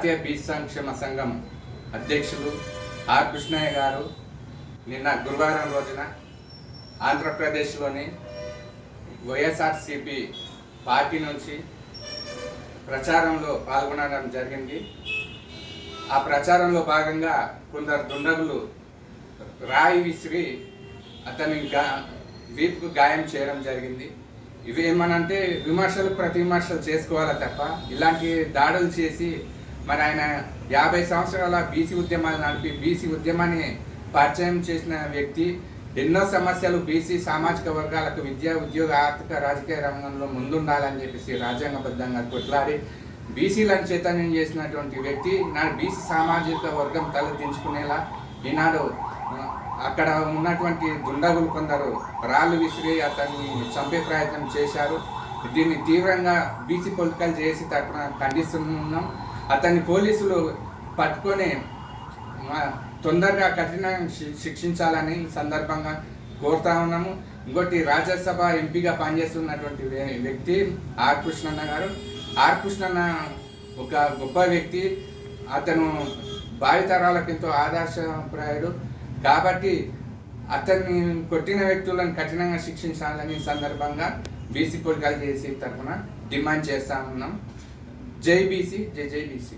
జాతీయ బీసీ సంక్షేమ సంఘం అధ్యక్షులు ఆర్ కృష్ణయ్య గారు నిన్న గురువారం రోజున ఆంధ్రప్రదేశ్లోని వైఎస్ఆర్సీపీ పార్టీ నుంచి ప్రచారంలో పాల్గొనడం జరిగింది. ఆ ప్రచారంలో భాగంగా కొందరు దుండగులు రాయి విసిరి అతని వీపుకు గాయం చేయడం జరిగింది. ఇవి ఏమనంటే విమర్శలు ప్రతి విమర్శలు చేసుకోవాలా తప్ప ఇలాంటి దాడులు చేసి మరి ఆయన 50 సంవత్సరాల బీసీ ఉద్యమాలు నడిపి బీసీ ఉద్యమాన్ని పరిచయం చేసిన వ్యక్తి ఎన్నో సమస్యలు బీసీ సామాజిక వర్గాలకు విద్య, ఉద్యోగ, ఆర్థిక, రాజకీయ రంగంలో ముందుండాలని చెప్పేసి రాజ్యాంగబద్ధంగా కొట్లాడి బీసీలను చైతన్యం చేసినటువంటి వ్యక్తి నాడు బీసీ సామాజిక వర్గం తలదించుకునేలా ఈనాడు అక్కడ ఉన్నటువంటి దుండగులు కొందరు రాళ్ళు విసిరి అతన్ని చంపే ప్రయత్నం చేశారు. దీన్ని తీవ్రంగా బీసీ పొలిటికల్ చేసి తరఫున ఖండిస్తున్నాం. అతన్ని పోలీసులు పట్టుకొని తొందరగా కఠినంగా శిక్షించాలని సందర్భంగా కోరుతా ఉన్నాము. ఇంకోటి రాజ్యసభ ఎంపీగా పనిచేస్తున్నటువంటి వ్యక్తి ఆర్ కృష్ణన్న గారు. ఆర్ కృష్ణన్న ఒక గొప్ప వ్యక్తి. అతను భావితరాలకు ఎంతో ఆదర్శప్రాయుడు కాబట్టి అతన్ని కొట్టిన వ్యక్తులను కఠినంగా శిక్షించాలని సందర్భంగా బీసీ పొలిటికల్ చేసి తరఫున డిమాండ్ చేస్తా ఉన్నాం. జై బీసీ, జై జై బీసీ.